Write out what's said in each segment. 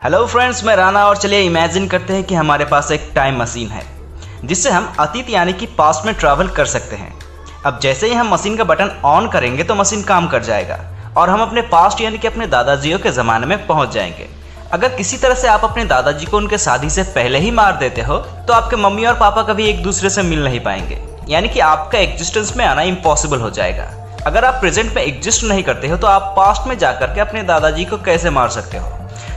Hello friends, मैं राना और चलिए इमेजिन करते हैं कि हमारे पास एक टाइम मशीन है जिससे हम अतीत यानी कि पास्ट में ट्रैवल कर सकते हैं। अब जैसे ही हम मशीन का बटन ऑन करेंगे तो मशीन काम कर जाएगा और हम अपने पास्ट यानी कि अपने दादाजियों के ज़माने में पहुंच जाएंगे। अगर किसी तरह से आप अपने दादाजी को उनके शादी से पहले ही मार देते हो तो आपके मम्मी और पापा कभी एक दूसरे से मिल नहीं पाएंगे, यानी कि आपका एग्जिस्टेंस में आना इम्पॉसिबल हो जाएगा। अगर आप प्रेजेंट में एग्जिस्ट नहीं करते हो तो आप पास्ट में जाकर के अपने दादाजी को कैसे मार सकते हो?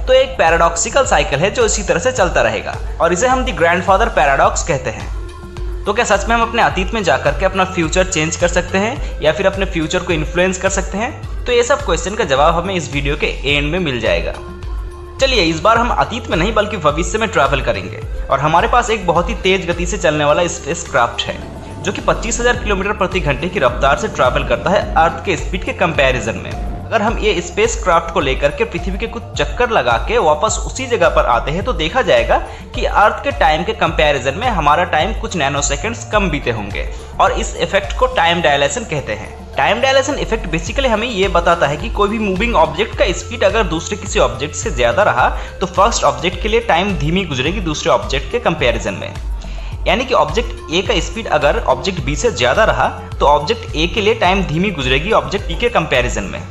तो एक पैराडॉक्सिकल साइकिल है जो इसी तरह से चलता रहेगा और इसे हम दी ग्रैंडफादर पैराडॉक्स कहते हैं। तो क्या सच में हम अपने अतीत में जाकर के अपना फ्यूचर चेंज कर सकते हैं या फिर अपने फ्यूचर को इन्फ्लुएंस कर सकते हैं? तो ये सब क्वेश्चन का जवाब हमें इस वीडियो के एंड में मिल जाएगा। चलिए इस बार हम अतीत में नहीं बल्कि भविष्य में ट्रैवल करेंगे और हमारे पास एक बहुत ही तेज गति से चलने वाला स्पेस क्राफ्ट है जो कि 25,000 किलोमीटर प्रति घंटे की रफ्तार से ट्रैवल करता है अर्थ के स्पीड के कंपैरिजन में। अगर हम ये स्पेस क्राफ्ट को लेकर के पृथ्वी के कुछ चक्कर लगा के वापस उसी जगह पर आते हैं तो देखा जाएगा कि अर्थ के टाइम के कंपैरिजन में हमारा टाइम कुछ नैनो सेकंड्स कम बीते होंगे और इस इफेक्ट को टाइम डायलेशन कहते हैं। टाइम डायलेशन इफेक्ट बेसिकली हमें ये बताता है कि कोई भी मूविंग ऑब्जेक्ट का स्पीड अगर दूसरे किसी ऑब्जेक्ट से ज्यादा रहा तो फर्स्ट ऑब्जेक्ट के लिए टाइम धीमी गुजरेगी दूसरे ऑब्जेक्ट के कंपैरिजन में। यानी कि ऑब्जेक्ट ए का स्पीड अगर ऑब्जेक्ट बी से ज्यादा रहा तो ऑब्जेक्ट ए के लिए टाइम धीमी गुजरेगी ऑब्जेक्ट बी के कंपैरिजन में,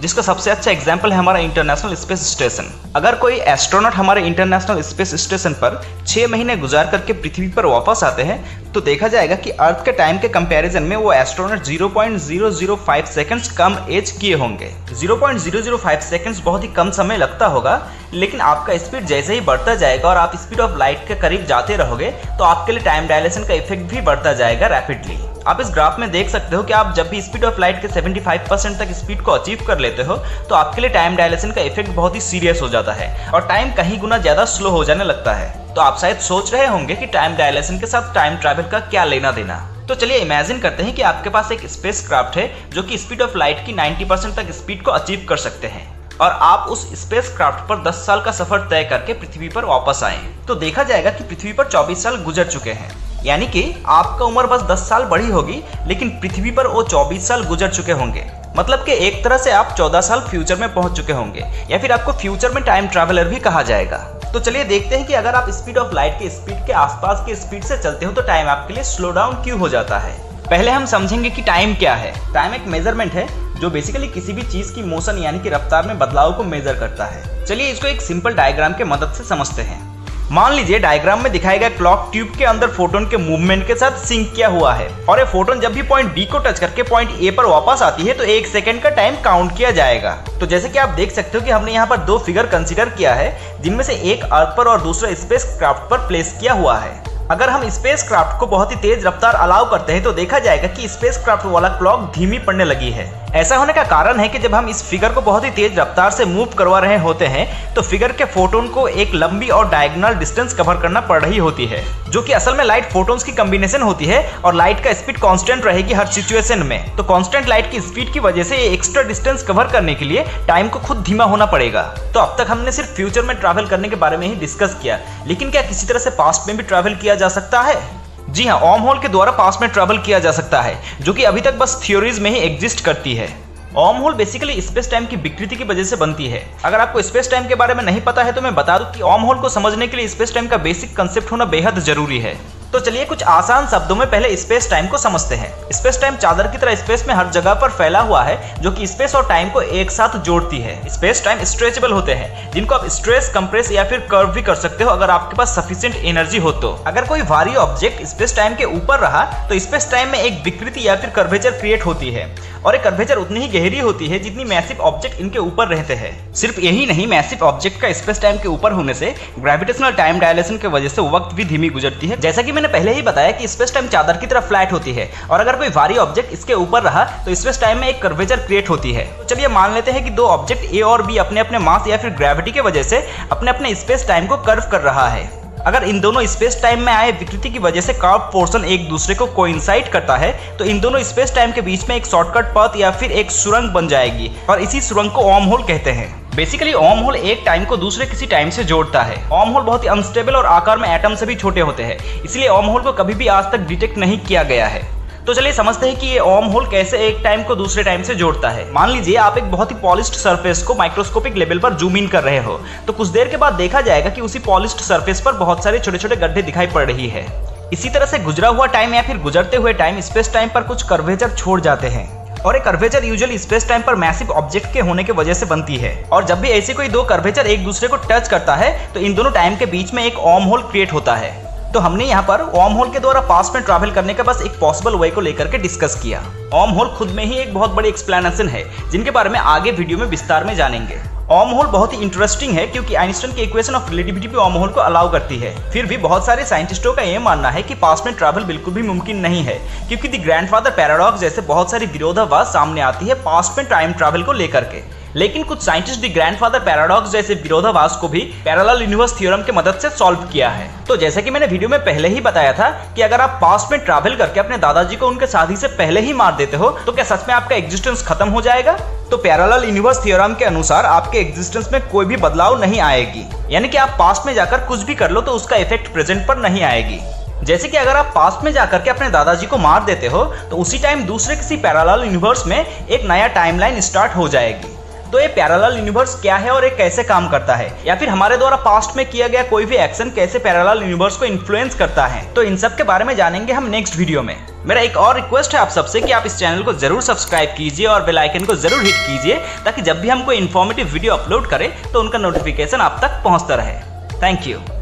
जिसका सबसे अच्छा एग्जाम्पल है हमारा इंटरनेशनल स्पेस स्टेशन। अगर कोई एस्ट्रोनॉट हमारे इंटरनेशनल स्पेस स्टेशन पर 6 महीने गुजार करके पृथ्वी पर वापस आते हैं तो देखा जाएगा कि अर्थ के टाइम के कंपैरिजन में वो एस्ट्रोनॉट 0.005 सेकंड्स कम एज किए होंगे। 0.005 सेकंड्स बहुत ही कम समय लगता होगा, लेकिन आपका स्पीड जैसे ही बढ़ता जाएगा और आप स्पीड ऑफ लाइट के करीब जाते रहोगे तो आपके लिए टाइम डायलेशन का इफेक्ट भी बढ़ता जाएगा रैपिडली। आप इस ग्राफ में देख सकते हो कि आप जब भी स्पीड ऑफ लाइट के 75% तक स्पीड को अचीव कर लेते हो तो आपके लिए टाइम डायलेशन का इफेक्ट बहुत ही सीरियस हो जाता है और टाइम कहीं गुना ज्यादा स्लो हो जाने लगता है। तो आप शायद सोच रहे होंगे कि टाइम डायलेशन के साथ टाइम ट्रैवल का क्या लेना देना। तो चलिए इमेजिन करते हैं कि आपके पास एक स्पेस क्राफ्ट है जो कि स्पीड ऑफ लाइट की 90% तक स्पीड को अचीव कर सकते हैं और आप उस स्पेस क्राफ्ट पर 10 साल का सफर तय करके पृथ्वी पर वापस आए तो देखा जाएगा कि पृथ्वी पर 24 साल गुजर चुके हैं। यानी कि आपका उम्र बस 10 साल बढ़ी होगी लेकिन पृथ्वी पर वो 24 साल गुजर चुके होंगे। मतलब कि एक तरह से आप 14 साल फ्यूचर में पहुंच चुके होंगे या फिर आपको फ्यूचर में टाइम ट्रैवलर भी कहा जाएगा। तो चलिए देखते हैं कि अगर आप स्पीड ऑफ लाइट के स्पीड के आसपास के स्पीड से चलते हो तो टाइम आपके लिए स्लो डाउन क्यों हो जाता है। पहले हम समझेंगे कि टाइम क्या है। टाइम एक मेजरमेंट है जो बेसिकली किसी भी चीज की मोशन यानी कि रफ्तार में बदलाव को मेजर करता है। चलिए इसको एक सिंपल डायग्राम के मदद से समझते हैं। मान लीजिए डायग्राम में दिखाया गया क्लॉक ट्यूब के अंदर फोटोन के मूवमेंट के साथ सिंक किया हुआ है और ये फोटोन जब भी पॉइंट बी को टच करके पॉइंट ए पर वापस आती है तो 1 सेकंड का टाइम काउंट किया जाएगा। तो जैसे कि आप देख सकते हो कि हमने यहाँ पर 2 फिगर कंसीडर किया है जिनमें से एक अर्थ पर और दूसरा स्पेस क्राफ्ट पर प्लेस किया हुआ है। अगर हम स्पेस क्राफ्ट को बहुत ही तेज रफ्तार अलाउ करते हैं तो देखा जाएगा कि स्पेस क्राफ्ट वाला क्लॉक धीमी पड़ने लगी है। ऐसा होने का कारण है कि जब हम इस फिगर को बहुत ही तेज रफ्तार से मूव करवा रहे होते हैं तो फिगर के फोटोन को एक लंबी और डायगोनल डिस्टेंस कवर करना पड़ रही होती है, जो कि असल में लाइट फोटोन्स की कॉम्बिनेशन होती है और लाइट का स्पीड कांस्टेंट रहेगी हर सिचुएशन में। तो कांस्टेंट लाइट की स्पीड की वजह से ये एक्स्ट्रा डिस्टेंस कवर करने के लिए टाइम को खुद धीमा होना पड़ेगा। तो अब तक हमने सिर्फ फ्यूचर में ट्रैवल करने के बारे में ही डिस्कस किया, लेकिन क्या किसी तरह से पास्ट में भी ट्रैवल किया जा सकता है? जी हाँ, वर्म होल के द्वारा पास्ट में ट्रैवल किया जा सकता है, जो कि अभी तक बस थ्योरीज में ही एग्जिस्ट करती है। Worm hole basically space time की विकृति की वजह से बनती है। अगर आपको स्पेस टाइम के बारे में नहीं पता है तो मैं बता दूं कि वर्म होल को समझने के लिए स्पेस टाइम का बेसिक कंसेप्ट होना बेहद जरूरी है। तो चलिए कुछ आसान शब्दों में पहले स्पेस टाइम को समझते हैं। स्पेस टाइम चादर की तरह स्पेस में हर जगह पर फैला हुआ है जो कि स्पेस और टाइम को एक साथ जोड़ती है। स्पेस टाइम स्ट्रेचेबल होते हैं जिनको आप स्ट्रेस, कंप्रेस या फिर कर्व भी कर सकते हो अगर आपके पास सफिशिएंट एनर्जी हो तो। अगर कोई भारी ऑब्जेक्ट स्पेस टाइम के ऊपर रहा तो स्पेस टाइम में एक विकृति या फिर कर्वेचर क्रिएट होती है और एक कर्वेचर उतनी ही गहरी होती है जितनी मैसिव ऑब्जेक्ट इनके ऊपर रहते हैं। सिर्फ यही नहीं, मैसिव ऑब्जेक्ट का स्पेस टाइम के ऊपर होने से ग्रेविटेशनल टाइम डायलेशन की वजह से वक्त भी धीमी गुजरती है। जैसा कि मैंने पहले ही बताया कि स्पेस टाइम चादर की तरह फ्लैट होती है और अगर कोई भारी ऑब्जेक्ट इसके ऊपर रहा तो स्पेस टाइम में एक कर्वेचर क्रिएट होती है। तो चलिए मान लेते हैं कि 2 ऑब्जेक्ट ए और बी अपने अपने मास या फिर ग्रेविटी की वजह से अपने अपने स्पेस टाइम को कर्व कर रहा है। अगर इन दोनों स्पेस टाइम में आए विकृति की वजह से कर्व पोर्शन एक दूसरे को कोइंसाइड करता है तो इन दोनों स्पेस टाइम के बीच में एक शॉर्टकट पथ या फिर एक सुरंग बन जाएगी और इसी सुरंग को वर्म होल कहते हैं। बेसिकली वर्म होल एक टाइम को दूसरे किसी टाइम से जोड़ता है। वर्म होल बहुत ही अनस्टेबल और आकार में एटम से भी छोटे होते हैं, इसलिए वर्म होल को कभी भी आज तक डिटेक्ट नहीं किया गया है। तो चलिए समझते हैं कि ये वर्म होल कैसे एक टाइम को दूसरे टाइम से जोड़ता है। मान लीजिए आप एक बहुत ही पॉलिश्ड सरफेस को माइक्रोस्कोपिक लेवल पर जूम इन कर रहे हो, तो कुछ देर के बाद देखा जाएगा कि उसी पॉलिश्ड सरफेस पर बहुत सारे छोटे छोटे गड्ढे दिखाई पड़ रही है। इसी तरह से गुजरा हुआ टाइम या फिर गुजरते हुए टाइम स्पेस टाइम पर कुछ कर्वेचर छोड़ जाते हैं, और एक कर्वेचर यूजुअली स्पेस टाइम पर मैसिव ऑब्जेक्ट के होने की वजह से बनती है। और जब भी ऐसे कोई दो कर्वेचर एक दूसरे को टच करता है तो इन दोनों टाइम के बीच में एक वर्म होल क्रिएट होता है। तो हमने यहाँ पर वर्म होल के द्वारा पास्ट में ट्रैवल करने का बस एक पॉसिबल वे को लेकर के डिस्कस किया। वर्म होल खुद में ही एक बहुत बड़ी एक्सप्लेनेशन है जिनके बारे में आगे वीडियो में विस्तार में जानेंगे। वर्म होल बहुत ही इंटरेस्टिंग है क्योंकि आइंस्टाइन की इक्वेशन ऑफ रिलेटिविटी भी वर्म होल को अलाउ करती है। फिर भी बहुत सारे साइंटिस्टों का यह मानना है कि पास्ट में ट्रैवल बिल्कुल भी मुमकिन नहीं है, क्योंकि द ग्रैंडफादर पैराडॉक्स जैसे बहुत सारी विरोधाभास सामने आती है पास्ट में टाइम ट्रैवल को लेकर के। लेकिन कुछ साइंटिस्ट द ग्रैंडफादर पैराडॉक्स जैसे विरोधाभास को भी पैरेलल यूनिवर्स थ्योरम की मदद से सॉल्व किया है। तो जैसे कि मैंने वीडियो में पहले ही बताया था कि अगर आप पास्ट में ट्रैवल करके अपने दादाजी को उनके शादी से पहले ही मार देते हो तो क्या सच में आपका एग्जिस्टेंस खत्म हो जाएगा? तो पैरेलल यूनिवर्स थ्योरम के अनुसार आपके एग्जिस्टेंस में कोई भी बदलाव नहीं आएगी, यानी कि आप पास्ट में जाकर कुछ भी कर लो तो उसका इफेक्ट प्रेजेंट पर नहीं आएगी। जैसे कि अगर आप पास्ट में जाकर के अपने दादाजी को मार देते हो तो उसी टाइम दूसरे किसी पैरेलल यूनिवर्स में एक नया टाइमलाइन स्टार्ट हो जाएगी। तो ये पैरेलल यूनिवर्स क्या है और ये कैसे काम करता है, या फिर हमारे द्वारा पास्ट में किया गया कोई भी एक्शन कैसे पैरेलल यूनिवर्स को इन्फ्लुएंस करता है, तो इन सब के बारे में जानेंगे हम नेक्स्ट वीडियो में। मेरा एक और रिक्वेस्ट है आप सबसे कि आप इस चैनल को जरूर सब्सक्राइब कीजिए और बेल आइकन को जरूर हिट कीजिए, ताकि जब भी हम कोई इन्फॉर्मेटिव वीडियो अपलोड करें तो उनका नोटिफिकेशन आप तक पहुंचता रहे। Thank you.